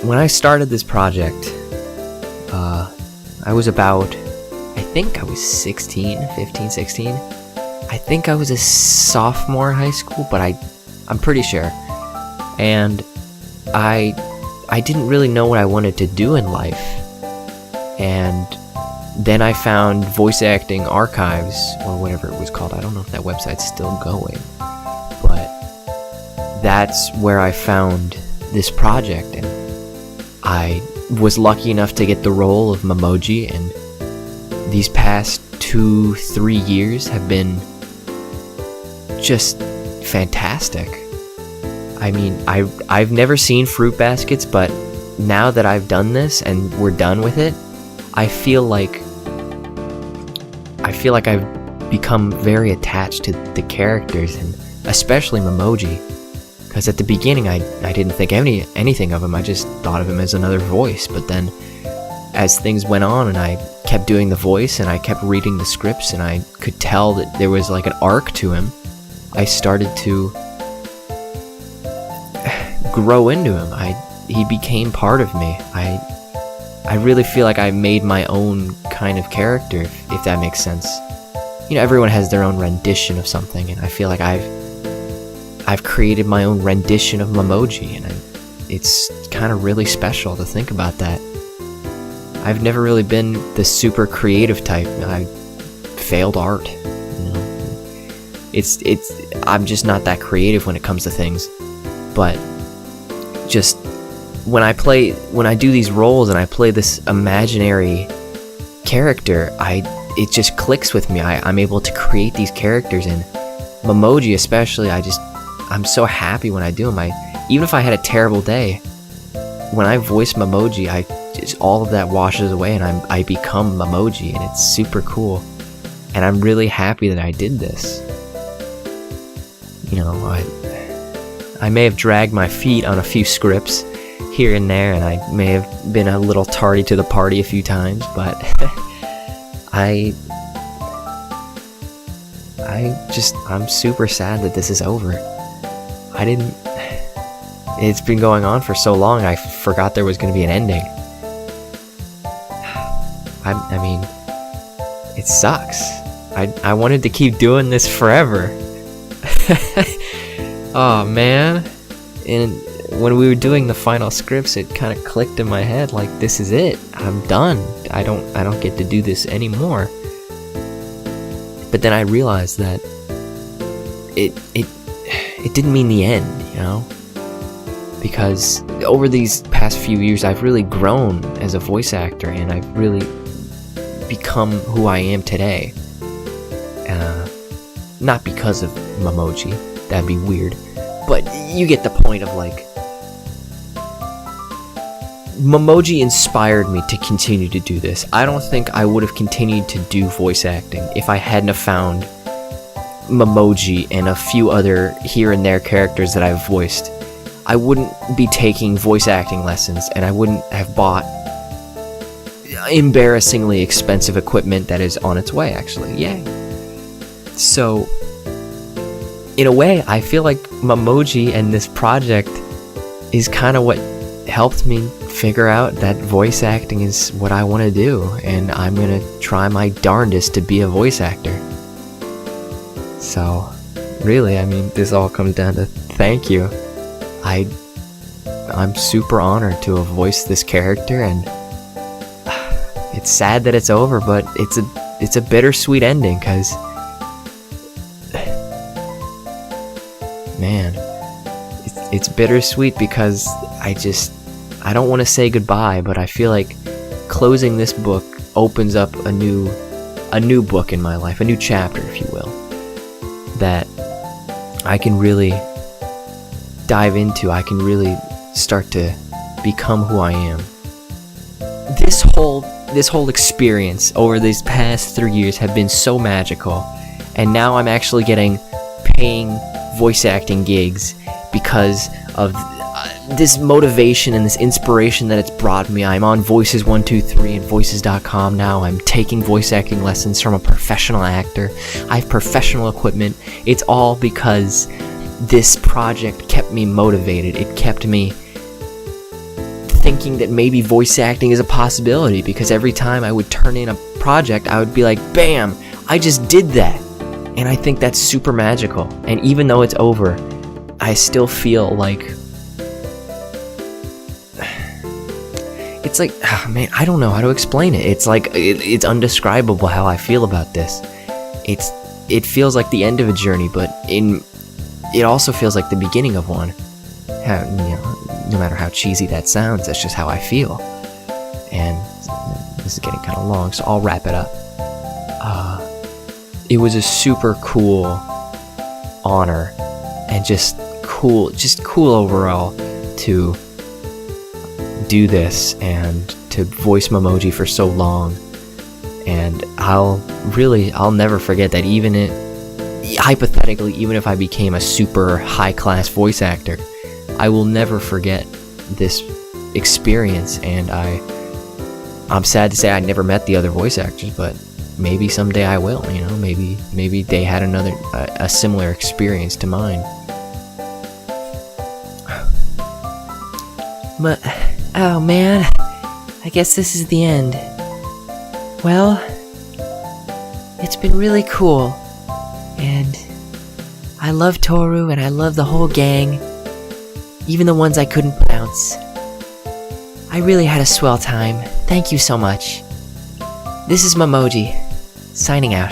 when I started this project, I was about, I think I was 15, 16. I think I was a sophomore in high school, but I'm pretty sure. And I didn't really know what I wanted to do in life. And then I found Voice Acting Archives, or whatever it was called. I don't know if that website's still going. But that's where I found this project, and I was lucky enough to get the role of Momiji, and these past 2-3 years have been just fantastic. I mean, I've never seen Fruit Baskets, but now that I've done this and we're done with it, I feel like I've become very attached to the characters, and especially Momiji. Because at the beginning, I didn't think anything of him. I just thought of him as another voice. But then, as things went on, and I kept doing the voice, and I kept reading the scripts, and I could tell that there was like an arc to him, I started to grow into him. He became part of me. I really feel like I made my own kind of character, if that makes sense. You know, everyone has their own rendition of something, and I feel like I've created my own rendition of Momiji, and it's kind of really special to think about that. I've never really been the super creative type. I failed art, you know. I'm just not that creative when it comes to things. But just when I do these roles and I play this imaginary character, it just clicks with me. I'm able to create these characters, and Momiji especially, I'm so happy when I do them. Even if I had a terrible day, when I voice Momiji, all of that washes away, and I become Momiji, and it's super cool. And I'm really happy that I did this. You know, I may have dragged my feet on a few scripts here and there, and I may have been a little tardy to the party a few times, but I'm super sad that this is over. It's been going on for so long, I forgot there was going to be an ending. I mean, it sucks. I wanted to keep doing this forever. Oh man. And when we were doing the final scripts, it kind of clicked in my head, like, this is it. I'm done. I don't get to do this anymore. But then I realized that it didn't mean the end, you know? Because over these past few years, I've really grown as a voice actor, and I've really become who I am today. Not because of Momiji, that'd be weird, but you get the point of, like, Momiji inspired me to continue to do this. I don't think I would have continued to do voice acting if I hadn't have found Momiji and a few other here and there characters that I've voiced. I wouldn't be taking voice acting lessons, and I wouldn't have bought embarrassingly expensive equipment that is on its way, actually. Yay. So, in a way, I feel like Momiji and this project is kind of what helped me figure out that voice acting is what I want to do, and I'm going to try my darndest to be a voice actor. So, really, I mean, this all comes down to thank you. I'm super honored to have voiced this character, and it's sad that it's over, but it's a bittersweet ending, because man, it's bittersweet because I don't want to say goodbye, but I feel like closing this book opens up a new book in my life, a new chapter, if you will, that I can really dive into. I can really start to become who I am. This whole experience over these past 3 years have been so magical, and now I'm actually getting paying voice acting gigs because of this motivation and this inspiration that it's brought me. I'm on Voices 123 and Voices.com now. I'm taking voice acting lessons from a professional actor. I have professional equipment. It's all because this project kept me motivated. It kept me thinking that maybe voice acting is a possibility, because every time I would turn in a project, I would be like, bam, I just did that. And I think that's super magical. And even though it's over, I still feel like it's like, oh man, I don't know how to explain it. It's like it's undescribable how I feel about this. It feels like the end of a journey, but it also feels like the beginning of one. How, no matter how cheesy that sounds, that's just how I feel. And this is getting kind of long, so I'll wrap it up. It was a super cool honor, and just cool overall to do this and to voice Momiji for so long. And I'll never forget that. Hypothetically, even if I became a super high-class voice actor, I will never forget this experience. And I'm sad to say I never met the other voice actors, but maybe someday I will. Maybe they had a similar experience to mine. But oh man, I guess this is the end. Well, it's been really cool, and I love Toru, and I love the whole gang, even the ones I couldn't pronounce. I really had a swell time. Thank you so much. This is Momiji, signing out.